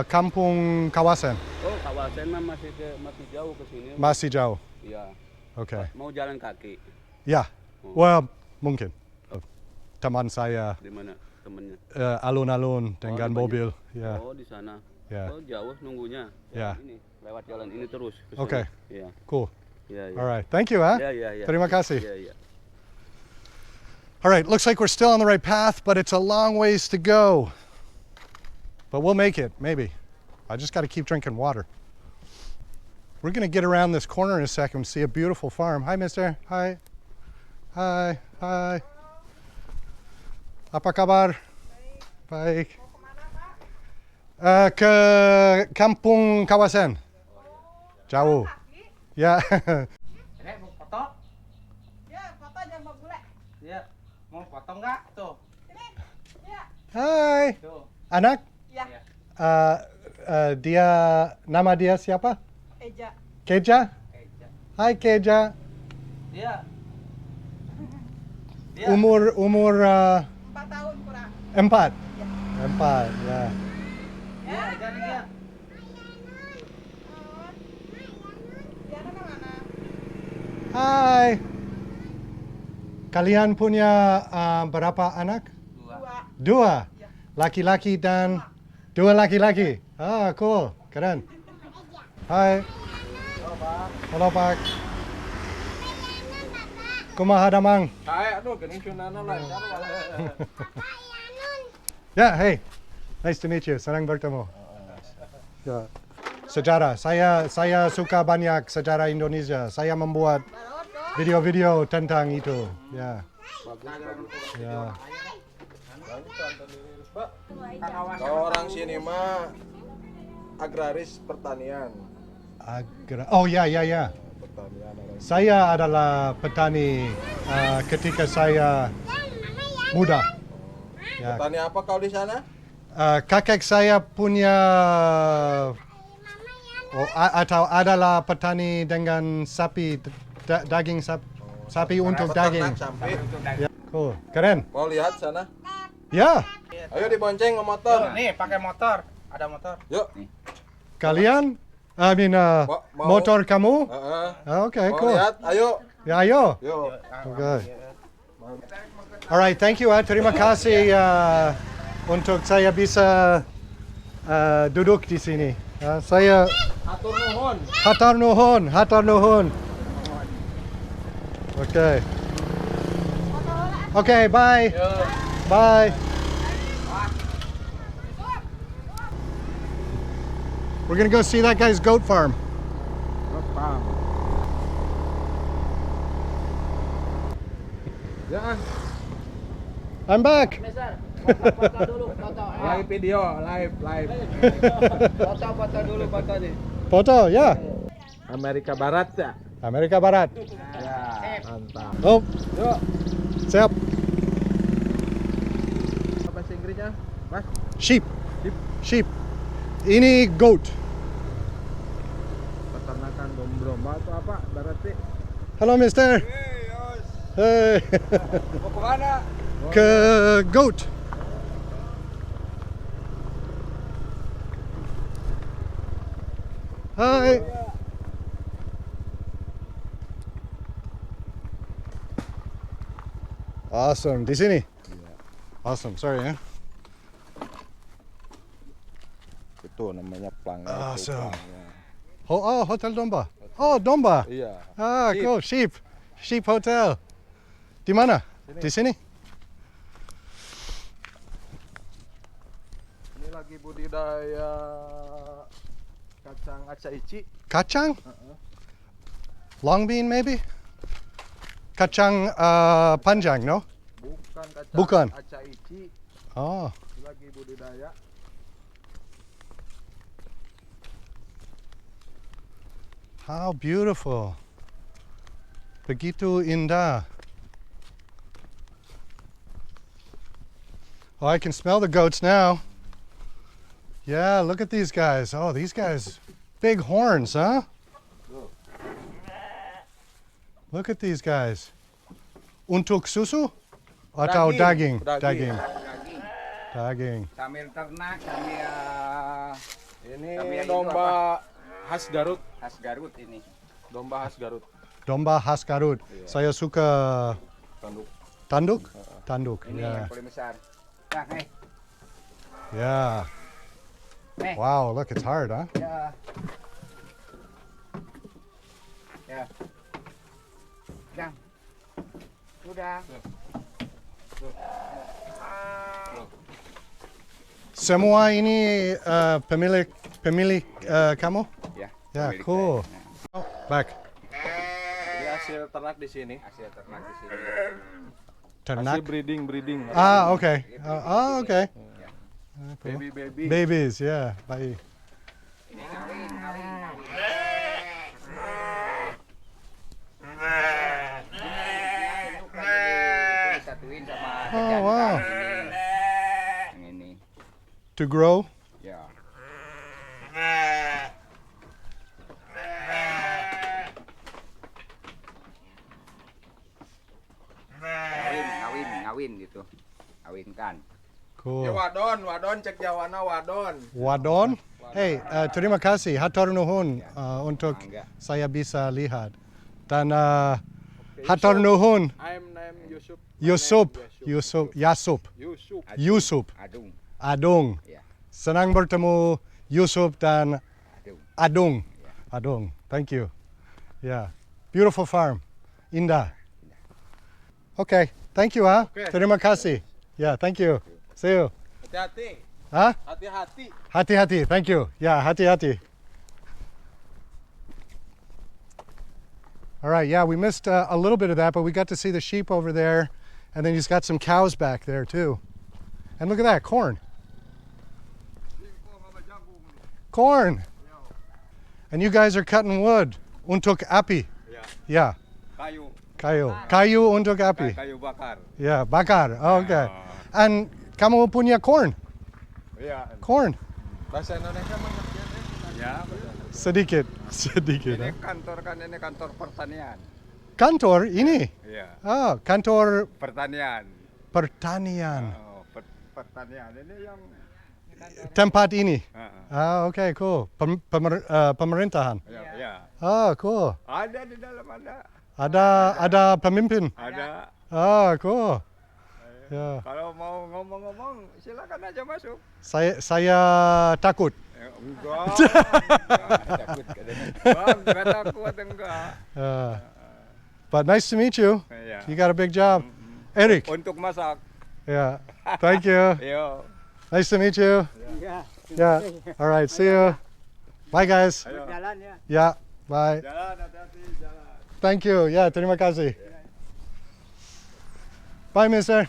Kampung Kawasen. Oh, Kawasen mah masih jauh ke sini. Masih jauh. Iya. Oke. Mau jalan kaki. Ya. Well, mungkin. Teman saya. Di mana temennya? Alun-alun dengan mobil. Ya. Oh, di sana. Ya. Oh, jauh nunggunya. Ya. Ini lewat jalan ini terus. Oke. Iya. Cool. Iya, iya. All right. Thank you, huh? Iya. Terima kasih. Iya. All right. Looks like we're still on the right path, but it's a long ways to go. But we'll make it, maybe. I just got to keep drinking water. We're going to get around this corner in a second and see a beautiful farm. Hi, mister. Hi. Hi. Hi. Apa kabar? Baik. Ke Kampung Kawasen. Jauh. Ya. Nenek mau foto? Ya, foto jangan bawa bule. Iya. Mau foto nggak? Tuh. Ini. Ya. Hai. Tuh. Anak? Ya. Dia nama dia siapa? Eja. Keja? Keja. Hai Keja. Dia. Umur 4 tahun kurang. 4. Ya. 4, ya. Dia jadi dia. Diana mana? Hai. Kalian punya berapa anak? 2. Ya. Laki-laki dan 2 laki-laki. Ah, cool. Keren. Hai. Halo, Pak. Kumaha damang? Hai, aduh, gini cunana lah. Ya, hey. Nice to meet you. Senang bertemu. Ya. Sejarah. Saya suka banyak sejarah Indonesia. Saya membuat video-video tentang itu. Ya. Ya. Kalau orang sini mah agraris pertanian. Oh ya. Pertanian orang. Saya adalah petani ketika saya muda. Ya. Petani apa kau di sana? Kakek saya punya atau adalah petani dengan sapi daging sapi untuk daging. Sampai. Ya, cool. Keren. Mau lihat sana? Ya. Ayo dibonceng ke motor. Nih, pakai motor. Ada motor. Yuk. Kalian? Mau. Motor kamu? Oke, Mau cool. lihat? Ayo. Ya, ayo. Yuk. Okay. Alright, thank you. Terima kasih untuk saya bisa duduk di sini. Saya hatur nuhun. Okay, bye. Bye. We're gonna go see that guy's goat farm. Ya. I'm back. Foto dulu, foto. Live video, live. Foto dulu, foto nih. Foto, ya. Amerika Barat ya. Amerika Barat. Ya. Mantap. Oh, Yuk. siap. Apa bahasa Inggrisnya? Mas? Sheep. Ini goat. Peternakan domba atau apa? Berarti. Halo, Mister. Hey. Mau kemana? Ke goat. Hai. Awesome. Di sini. Awesome. Sorry ya. Itu namanya plang. Awesome. Hotel domba. Oh, domba. Iya. Cool. Sheep Hotel. Di mana? Di sini. Ini lagi budidaya kacang acaici. Kacang? Long bean maybe? Kacang panjang, no? Bukan kacang Bukan. acaici. Oh. Lagi budidaya. How beautiful. Begitu indah. Oh, I can smell the goats now. Yeah, look at these guys. Oh, these guys, big horns, huh? Look at these guys. Untuk susu? Atau daging? Daging. Daging. Sambil ternak, sambil Ini domba khas Garut. Khas Garut ini. Domba khas Garut. Domba khas Garut. Saya suka Tanduk. tanduk. Tanduk. Ini Ya. yang paling besar. Nah, nih. Yeah. Nih. Wow, look, it's hard, huh? Ya. Ya. Udah. Udah. Semua ini pemilik kamu? Ya. Ya, pemilik cool. saya. Oh, back. Ini hasil ternak di sini. Hasil ternak di sini. Ternak. Hasil breeding. Ah, okay. Okay. Ya. Cool. Baby. Babies, yeah. Bayi. Ini kawin. Disatuin sama Oh, jantan wow. ini. Yang ini. To grow. Ya. Ngawin gitu. Kawinkan. Ya Cool. wadon cek Jawana wadon. Wadon. Hey, terima kasih. Hatur nuhun untuk Mangga. saya bisa lihat. Dan hatur nuhun I'm name Yusuf. Yusuf. Adung. Adung. Ya. Senang bertemu Yusuf dan Adung. Adung. Thank you. Yeah. Beautiful farm. Indah. Okay. Thank you, huh? Okay. Terima kasih. Yeah, thank you. See you. Hati-hati. Huh? Hati-hati. Hati-hati. Thank you. Yeah, hati-hati. All right. Yeah, we missed a little bit of that, but we got to see the sheep over there. And then he's got some cows back there, too. And look at that, corn. Corn. And you guys are cutting wood. Untuk api. Ya. Yeah. Kayu untuk api. Kayu bakar. Yeah, bakar. Oh, okay. And kamu punya corn? Iya. Corn. Bahasa Indonesia mana? Ya. Sedikit. Ini Huh? kantor kan, ini kantor pertanian. Kantor ini? Iya. Oh, kantor Pertanian. pertanian. Oh, pertanian ini yang Tempat ini? Heeh. Ah, okay, cool. Pemerintahan. Ya. Oh, cool. Ada di dalam ada. Ada pemimpin. Ada. Ah, cool. Ya. Kalau mau ngomong-ngomong silakan aja masuk. Saya takut. Enggak. Takut katanya. Bang, enggak takut enggak. But nice to meet you. Iya. You got a big job. Eric. Untuk masak. Yeah. Thank you. Yo. Nice to meet you. Yeah. All right. See you. Bye, guys. Ayo. Jalan ya. Yeah. Bye. Jalan, hati-hati jalan. Thank you. Yeah. Terima kasih. Bye, mister.